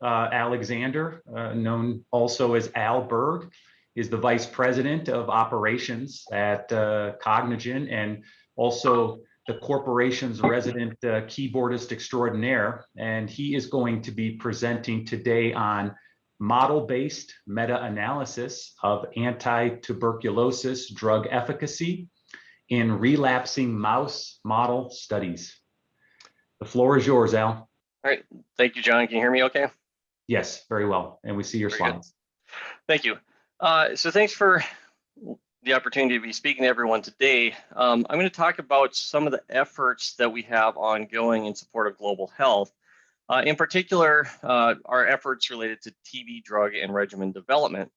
Alexander, known also as Al Berg, is the Vice President of Operations at Cognigen and also the corporation's resident keyboardist extraordinaire. And he is going to be presenting today on model-based meta-analysis of anti-tuberculosis drug efficacy in relapsing mouse model studies. The floor is yours, Al. All right. Thank you, John. Can you hear me okay? Yes, very well. And we see your slides. Good. Thank you. So thanks for the opportunity to be speaking to everyone today. I'm going to talk about some of the efforts that we have ongoing in support of global health. In particular, our efforts related to TB drug and regimen development.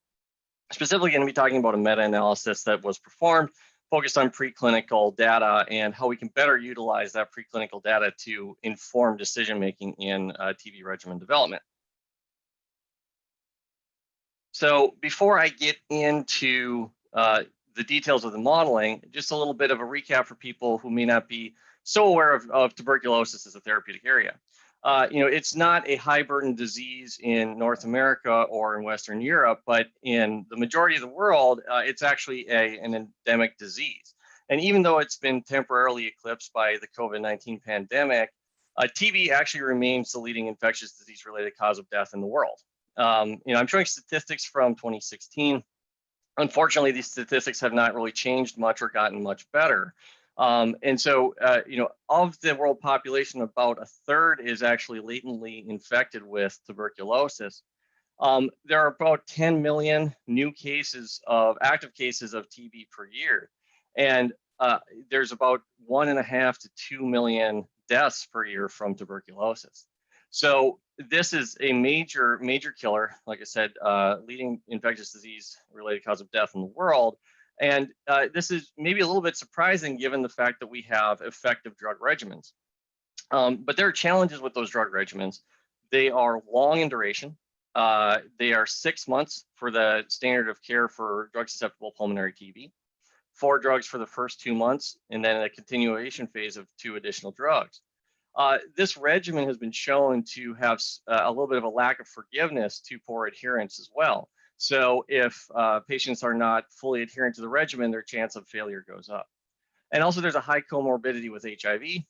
Specifically going to be talking about a meta-analysis that was performed, focused on preclinical data and how we can better utilize that preclinical data to inform decision-making in TB regimen development. So before I get into the details of the modeling, just a little bit of a recap for people who may not be so aware of tuberculosis as a therapeutic area. It's not a high burden disease in North America or in Western Europe, but in the majority of the world, it's actually an endemic disease. And even though it's been temporarily eclipsed by the COVID-19 pandemic, TB actually remains the leading infectious disease related cause of death in the world. I'm showing statistics from 2016. Unfortunately, these statistics have not really changed much or gotten much better. And so, of the world population, about a third is actually latently infected with tuberculosis. There are about 10 million new cases active cases of TB per year. And there's about 1.5 to 2 million deaths per year from tuberculosis. So this is a major killer, like I said, leading infectious disease related cause of death in the world. And this is maybe a little bit surprising given the fact that we have effective drug regimens. But there are challenges with those drug regimens. They are long in duration. They are 6 months for the standard of care for drug susceptible pulmonary TB, 4 drugs for the first 2 months, and then a continuation phase of 2 additional drugs. This regimen has been shown to have a little bit of a lack of forgiveness to poor adherence as well. So if patients are not fully adherent to the regimen, their chance of failure goes up. And also there's a high comorbidity with HIV,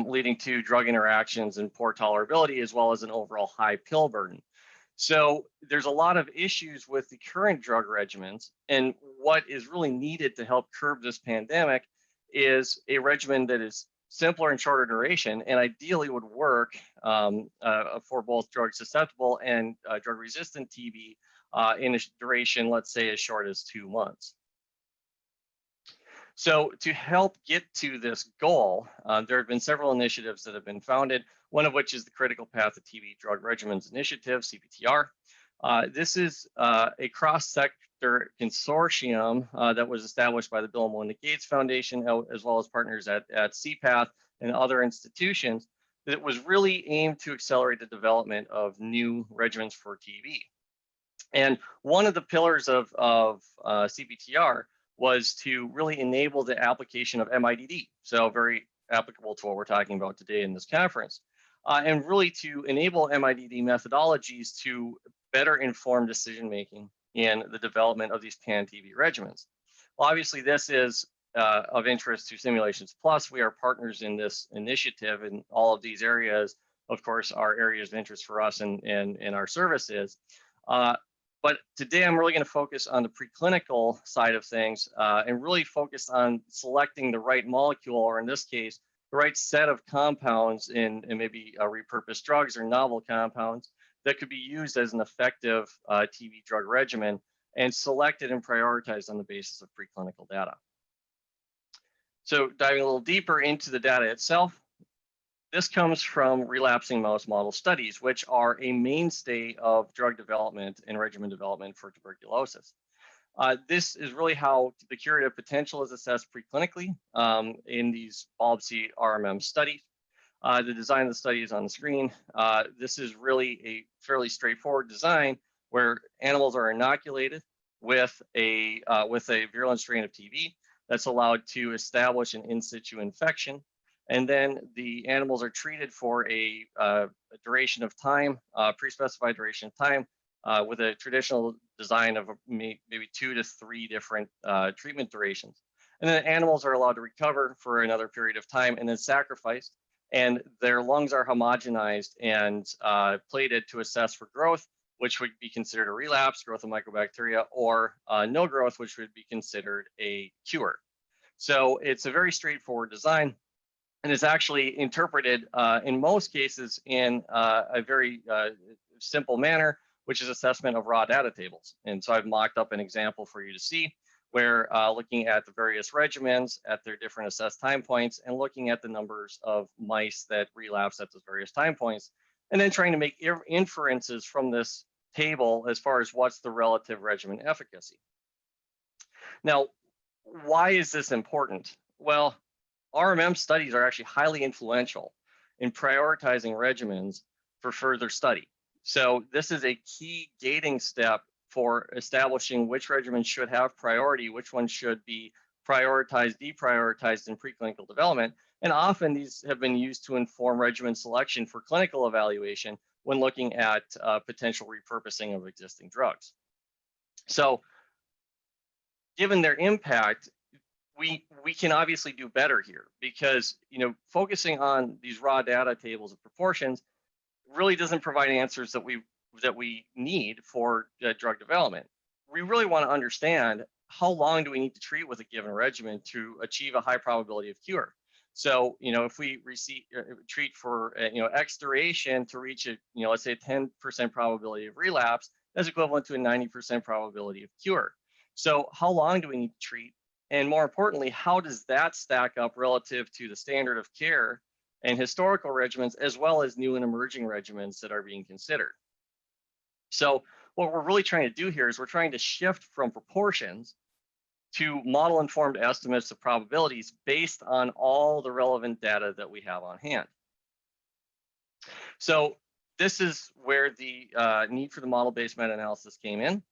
leading to drug interactions and poor tolerability, as well as an overall high pill burden. So there's a lot of issues with the current drug regimens. And what is really needed to help curb this pandemic is a regimen that is simpler and shorter duration, and ideally would work for both drug susceptible and drug resistant TB in a duration, let's say, as short as 2 months. So to help get to this goal, there have been several initiatives that have been founded, one of which is the Critical Path to TB Drug Regimens Initiative, CPTR. This is a cross-sector consortium that was established by the Bill and Melinda Gates Foundation, as well as partners at CPATH and other institutions, that was really aimed to accelerate the development of new regimens for TB. And one of the pillars of CPTR was to really enable the application of MIDD, so very applicable to what we're talking about today in this conference, and really to enable MIDD methodologies to better inform decision-making in the development of these pan-TB regimens. Well, obviously, this is of interest to Simulations Plus. We are partners in this initiative, and all of these areas, of course, are areas of interest for us and our services. But today, I'm really going to focus on the preclinical side of things and really focus on selecting the right molecule, or in this case, the right set of compounds in maybe repurposed drugs or novel compounds that could be used as an effective TB drug regimen and selected and prioritized on the basis of preclinical data. So diving a little deeper into the data itself, this comes from relapsing mouse model studies, which are a mainstay of drug development and regimen development for tuberculosis. This is really how the curative potential is assessed preclinically in these BALB/c RMM studies. The design of the study is on the screen. This is really a fairly straightforward design where animals are inoculated with a virulent strain of TB that's allowed to establish an in situ infection. And then the animals are treated for a duration of time, pre-specified duration of time, with a traditional design of maybe 2 to 3 different treatment durations. And then animals are allowed to recover for another period of time and then sacrificed. And their lungs are homogenized and plated to assess for growth, which would be considered a relapse, growth of microbacteria, or no growth, which would be considered a cure. So it's a very straightforward design, and is actually interpreted in most cases in a very simple manner, which is assessment of raw data tables. And so I've mocked up an example for you to see, where looking at the various regimens at their different assessed time points and looking at the numbers of mice that relapse at those various time points, and then trying to make inferences from this table as far as what's the relative regimen efficacy. Now, why is this important? Well, RMM studies are actually highly influential in prioritizing regimens for further study. So this is a key gating step for establishing which regimens should have priority, which ones should be prioritized, deprioritized in preclinical development. And often these have been used to inform regimen selection for clinical evaluation when looking at potential repurposing of existing drugs. So given their impact, we can obviously do better here, because focusing on these raw data tables of proportions really doesn't provide answers that we need for drug development. We really want to understand how long do we need to treat with a given regimen to achieve a high probability of cure. So if we treat for X duration to reach a let's say a 10% probability of relapse, that's equivalent to a 90% probability of cure. So how long do we need to treat? And more importantly, how does that stack up relative to the standard of care and historical regimens, as well as new and emerging regimens that are being considered? So what we're really trying to do here is we're trying to shift from proportions to model-informed estimates of probabilities based on all the relevant data that we have on hand. So this is where the need for the model-based meta-analysis came in.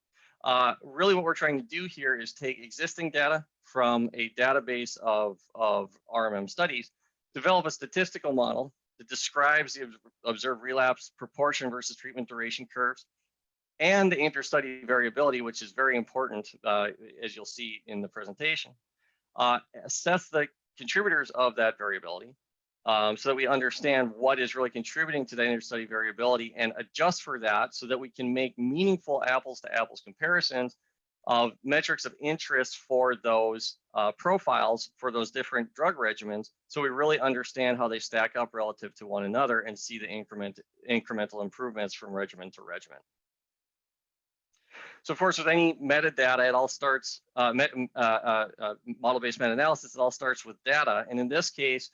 Really what we're trying to do here is take existing data from a database of RMM studies, develop a statistical model that describes the observed relapse proportion versus treatment duration curves, and the interstudy variability, which is very important, as you'll see in the presentation. Assess the contributors of that variability, so that we understand what is really contributing to that interstudy variability, and adjust for that so that we can make meaningful apples to apples comparisons of metrics of interest for those profiles for those different drug regimens, so we really understand how they stack up relative to one another and see the incremental improvements from regimen to regimen. So of course, with any metadata, it all starts, model-based meta-analysis, it all starts with data. And in this case,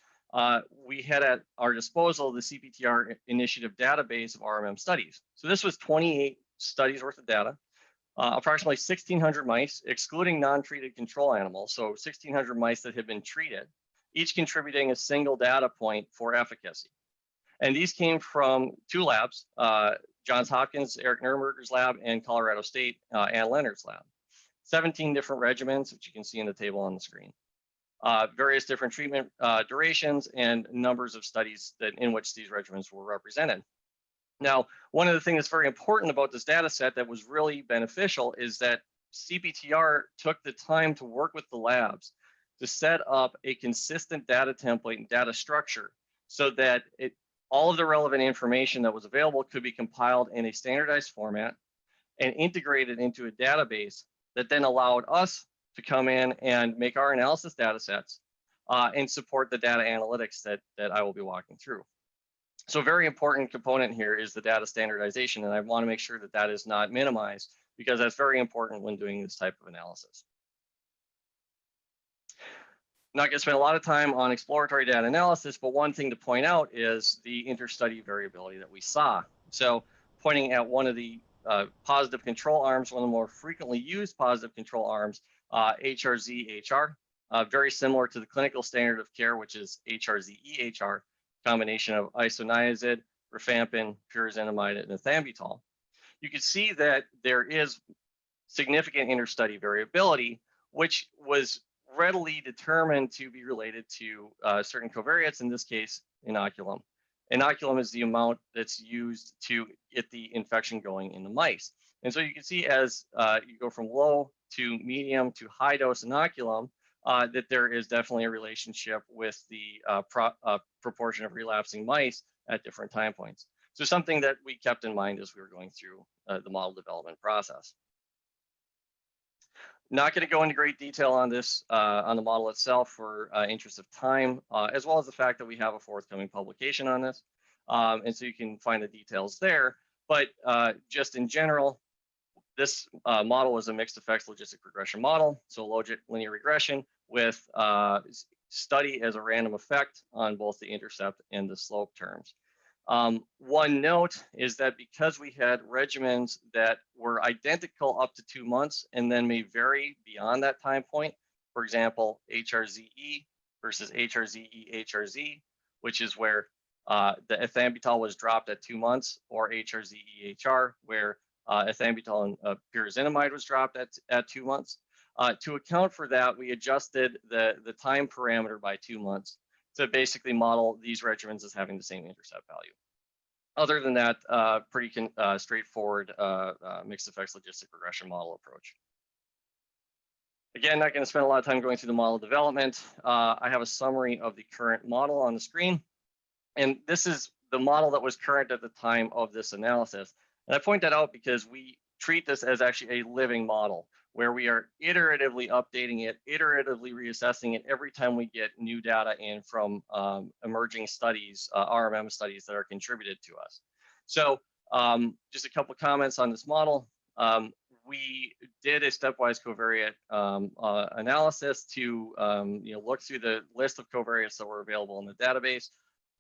we had at our disposal the CPTR initiative database of RMM studies. So this was 28 studies worth of data, approximately 1,600 mice, excluding non-treated control animals. So 1,600 mice that had been treated, each contributing a single data point for efficacy. And these came from 2 labs, Johns Hopkins, Eric Nuremberger's lab, and Colorado State, Ann Leonard's lab. 17 different regimens, which you can see in the table on the screen. Various different treatment durations and numbers of studies in which these regimens were represented. Now, one of the things that's very important about this data set that was really beneficial is that CPTR took the time to work with the labs to set up a consistent data template and data structure so that all of the relevant information that was available could be compiled in a standardized format and integrated into a database that then allowed us to come in and make our analysis data sets and support the data analytics that I will be walking through. So a very important component here is the data standardization, and I want to make sure that that is not minimized, because that's very important when doing this type of analysis. Not going to spend a lot of time on exploratory data analysis, but one thing to point out is the interstudy variability that we saw. So pointing at one of the positive control arms, one of the more frequently used positive control arms, HRZ-HR, very similar to the clinical standard of care, which is HRZ-EHR, combination of isoniazid, rifampin, pyrazinamide, and ethambutol. You can see that there is significant interstudy variability, which was readily determined to be related to certain covariates, in this case, inoculum. Inoculum is the amount that's used to get the infection going in the mice. And so you can see as you go from low to medium to high dose inoculum, that there is definitely a relationship with the proportion of relapsing mice at different time points. So something that we kept in mind as we were going through the model development process. Not going to go into great detail on this, on the model itself for interest of time, as well as the fact that we have a forthcoming publication on this. And so you can find the details there. But just in general, this model is a mixed effects logistic regression model. So linear regression with study as a random effect on both the intercept and the slope terms. One note is that because we had regimens that were identical up to 2 months and then may vary beyond that time point, for example, HRZE versus HRZE-HRZ, which is where the ethambutol was dropped at 2 months, or HRZE-HR, where ethambutol and pyrazinamide was dropped at 2 months. To account for that, we adjusted the time parameter by 2 months to basically model these regimens as having the same intercept value. Other than that, pretty straightforward mixed effects logistic regression model approach. Again, not going to spend a lot of time going through the model development. I have a summary of the current model on the screen. And this is the model that was current at the time of this analysis. And I point that out because we treat this as actually a living model, where we are iteratively updating it, iteratively reassessing it every time we get new data in from emerging studies, RMM studies that are contributed to us. So just a couple comments on this model. We did a stepwise covariate analysis to look through the list of covariates that were available in the database.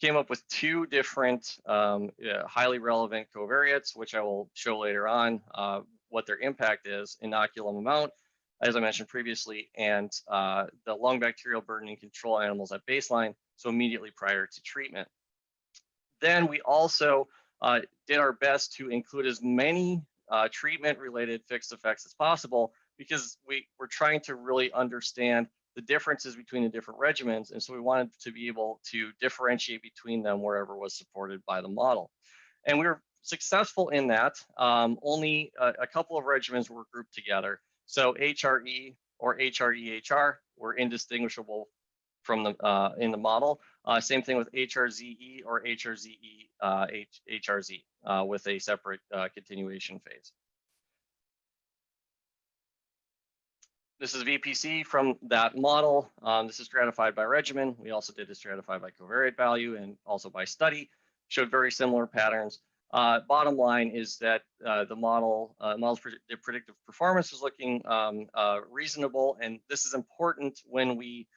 Came up with 2 different highly relevant covariates, which I will show later on what their impact is: inoculum amount, as I mentioned previously, and the lung bacterial burden in control animals at baseline, so immediately prior to treatment. Then we also did our best to include as many treatment-related fixed effects as possible, because we're trying to really understand the differences between the different regimens. And so we wanted to be able to differentiate between them wherever was supported by the model. And we were successful in that. Only a couple of regimens were grouped together. So HRE or HRE-HR were indistinguishable from the in the model. Same thing with HRZE or HRZE-HRZ with a separate continuation phase. This is VPC from that model. This is stratified by regimen. We also did it stratified by covariate value and also by study. Showed very similar patterns. Bottom line is that the model's predictive performance was looking reasonable, and this is important when we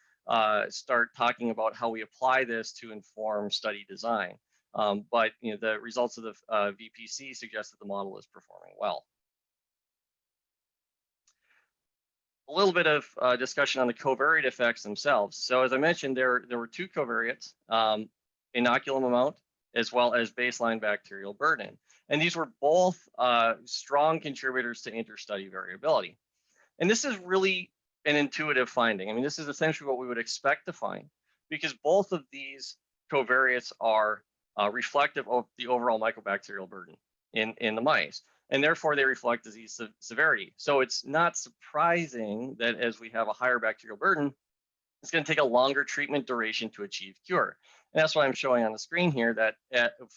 start talking about how we apply this to inform study design. But the results of the VPC suggest that the model is performing well. A little bit of discussion on the covariate effects themselves. So as I mentioned, there were 2 covariates, inoculum amount as well as baseline bacterial burden. And these were both strong contributors to interstudy variability. And this is really an intuitive finding. I mean, this is essentially what we would expect to find, because both of these covariates are reflective of the overall mycobacterial burden in the mice, and therefore they reflect disease severity. So it's not surprising that as we have a higher bacterial burden, it's going to take a longer treatment duration to achieve cure. And that's why I'm showing on the screen here that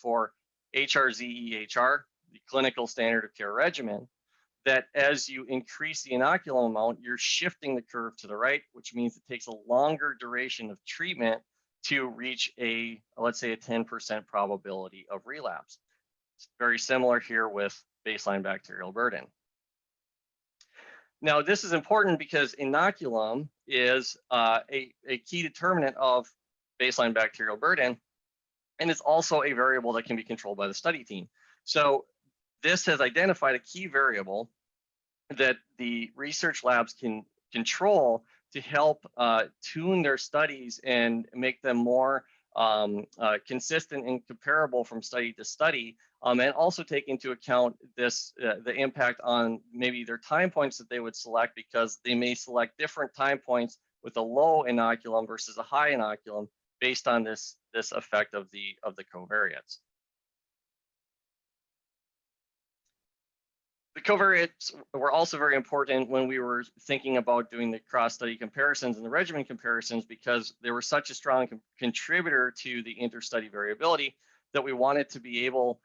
for HRZE-HR, the clinical standard of care regimen, that as you increase the inoculum amount, you're shifting the curve to the right, which means it takes a longer duration of treatment to reach let's say a 10% probability of relapse. It's very similar here with baseline bacterial burden. Now, this is important because inoculum is a key determinant of baseline bacterial burden, and it's also a variable that can be controlled by the study team. So this has identified a key variable that the research labs can control to help tune their studies and make them more consistent and comparable from study to study, and also take into account the impact on maybe their time points that they would select, because they may select different time points with a low inoculum versus a high inoculum based on this effect of the covariates. The covariates were also very important when we were thinking about doing the cross-study comparisons and the regimen comparisons, because they were such a strong contributor to the inter-study variability that we wanted to be able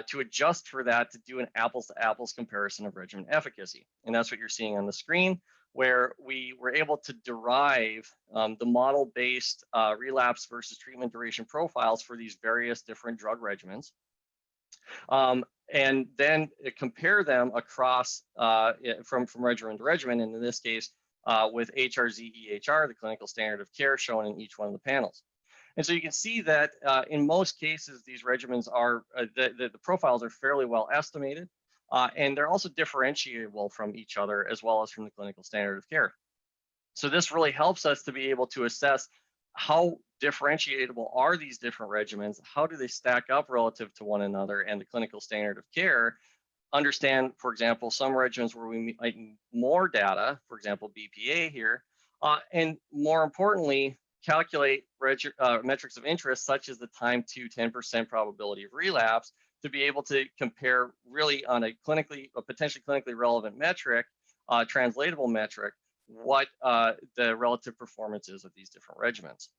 to adjust for that to do an apples-to-apples comparison of regimen efficacy. And that's what you're seeing on the screen, where we were able to derive the model-based relapse versus treatment duration profiles for these various different drug regimens. And then compare them across from regimen to regimen, and in this case, with HRZ-EHR, the clinical standard of care, shown in each one of the panels. And so you can see that in most cases, these regimens are, the profiles are fairly well estimated, and they're also differentiable from each other as well as from the clinical standard of care. So this really helps us to be able to assess how differentiatable are these different regimens, how do they stack up relative to one another and the clinical standard of care. Understand, for example, some regimens where we might need more data, for example, BPA here, and more importantly, calculate metrics of interest, such as the time to 10% probability of relapse, to be able to compare really on a potentially clinically relevant metric, translatable metric, what the relative performance is of these different regimens.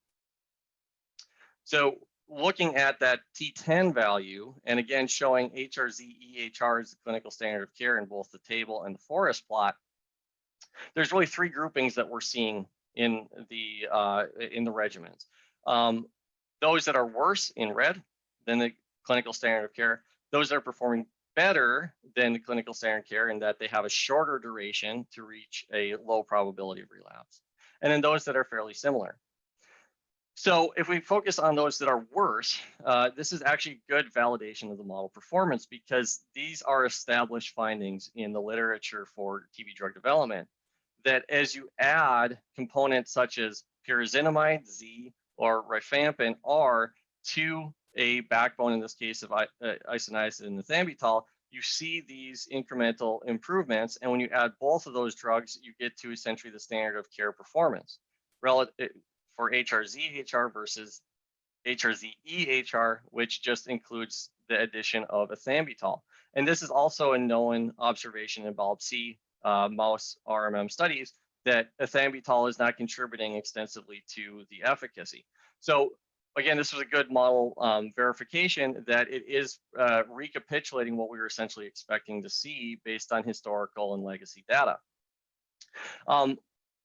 So looking at that T10 value, and again showing HRZ-EHR as the clinical standard of care in both the table and the forest plot, there's really three groupings that we're seeing in the regimens. Those that are worse in red than the clinical standard of care, those that are performing better than the clinical standard of care in that they have a shorter duration to reach a low probability of relapse, and then those that are fairly similar. So if we focus on those that are worse, this is actually good validation of the model performance, because these are established findings in the literature for TB drug development, that as you add components such as pyrazinamide, Z, or rifampin, R, to a backbone, in this case of isoniazid and ethambutol, you see these incremental improvements. And when you add both of those drugs, you get to essentially the standard of care performance relative for HRZ-EHR versus HRZ-EHR, which just includes the addition of ethambutol. And this is also a known observation in BALB/C mouse RMM studies, that ethambutol is not contributing extensively to the efficacy. So again, this was a good model verification that it is recapitulating what we were essentially expecting to see based on historical and legacy data.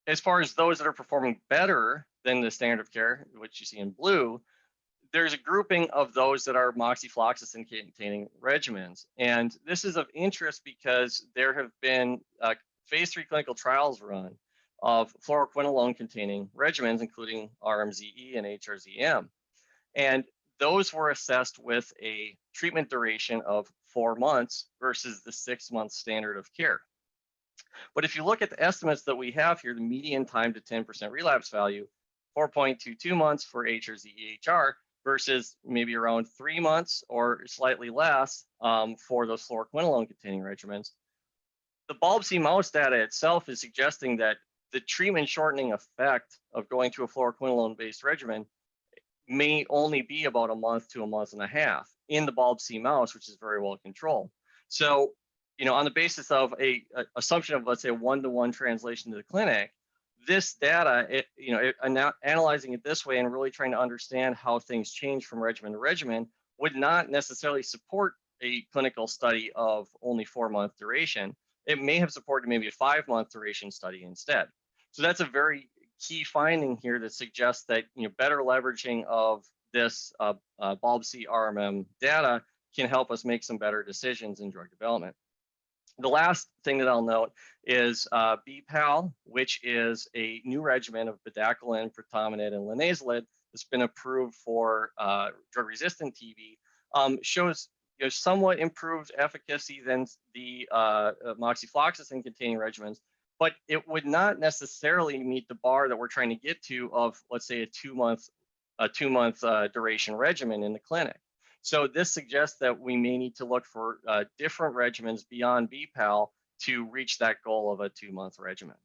As far as those that are performing better than the standard of care, which you see in blue, there's a grouping of those that are moxifloxacin-containing regimens. And this is of interest because there have been phase 3 clinical trials run of fluoroquinolone-containing regimens, including RMZE and HRZM. And those were assessed with a treatment duration of 4 months versus the 6-month standard of care. But if you look at the estimates that we have here, the median time to 10% relapse value, 4.22 months for HRZ-EHR versus maybe around 3 months or slightly less for those fluoroquinolone-containing regimens. The BALB/C mouse data itself is suggesting that the treatment shortening effect of going to a fluoroquinolone-based regimen may only be about a month to a month and a half in the BALB/C mouse, which is very well controlled. So, on the basis of a assumption of, let's say, a 1-to-1 translation to the clinic, this data, analyzing it this way and really trying to understand how things change from regimen to regimen would not necessarily support a clinical study of only 4-month duration. It may have supported maybe a 5-month duration study instead. So that's a very key finding here that suggests that better leveraging of this BALB/C RMM data can help us make some better decisions in drug development. The last thing that I'll note is BPAL, which is a new regimen of bedaquiline, pretomanid, and linezolid that's been approved for drug-resistant TB, shows somewhat improved efficacy than the moxifloxacin-containing regimens, but it would not necessarily meet the bar that we're trying to get to of, let's say, a two month duration regimen in the clinic. So this suggests that we may need to look for different regimens beyond BPAL to reach that goal of a 2-month regimen.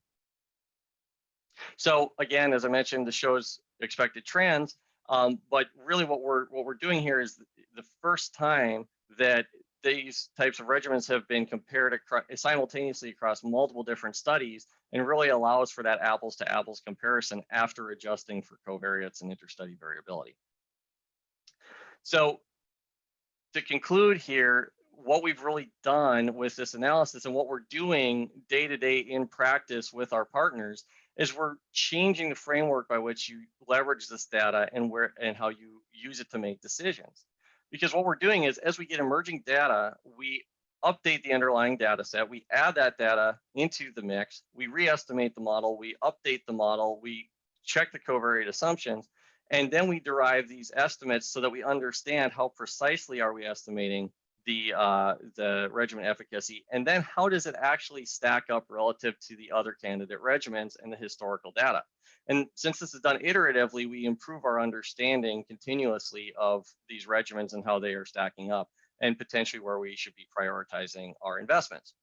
So again, as I mentioned, this shows expected trends, but really what we're doing here is the first time that these types of regimens have been compared simultaneously across multiple different studies, and really allows for that apples to apples comparison after adjusting for covariates and interstudy variability. So to conclude here, what we've really done with this analysis and what we're doing day to day in practice with our partners is we're changing the framework by which you leverage this data and how you use it to make decisions. Because what we're doing is, as we get emerging data, we update the underlying data set, we add that data into the mix, we re-estimate the model, we update the model, we check the covariate assumptions, and then we derive these estimates so that we understand how precisely are we estimating the regimen efficacy, and then how does it actually stack up relative to the other candidate regimens and the historical data. And since this is done iteratively, we improve our understanding continuously of these regimens and how they are stacking up, and potentially where we should be prioritizing our investments.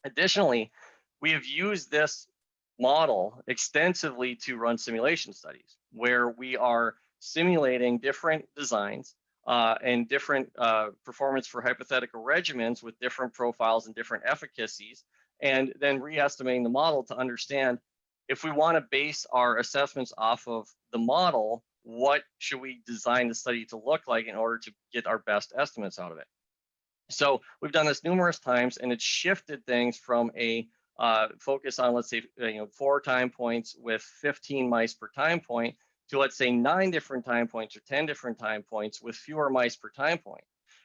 Additionally, we have used this model extensively to run simulation studies where we are simulating different designs and different performance for hypothetical regimens with different profiles and different efficacies, and then re-estimating the model to understand if we want to base our assessments off of the model, what should we design the study to look like in order to get our best estimates out of it. So we've done this numerous times, and it's shifted things from a focus on, let's say, 4 time points with 15 mice per time point to, let's say, 9 different time points or 10 different time points with fewer mice per time point.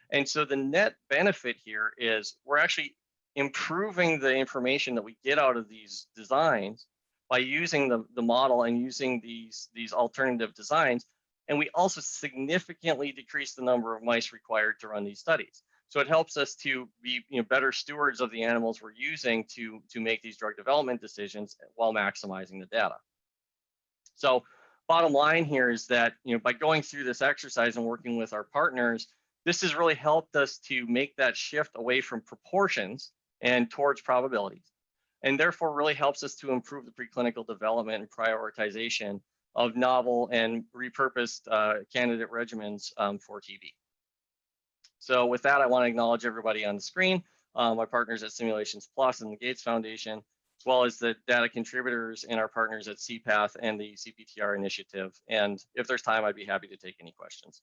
And so the net benefit here is we're actually improving the information that we get out of these designs by using the model and using these alternative designs. And we also significantly decrease the number of mice required to run these studies. So it helps us to be better stewards of the animals we're using to make these drug development decisions while maximizing the data. So bottom line here is that by going through this exercise and working with our partners, this has really helped us to make that shift away from proportions and towards probabilities, and therefore really helps us to improve the preclinical development and prioritization of novel and repurposed candidate regimens for TB. So with that, I want to acknowledge everybody on the screen, my partners at Simulations Plus and the Gates Foundation, as well as the data contributors and our partners at CPATH and the CPTR initiative. And if there's time, I'd be happy to take any questions.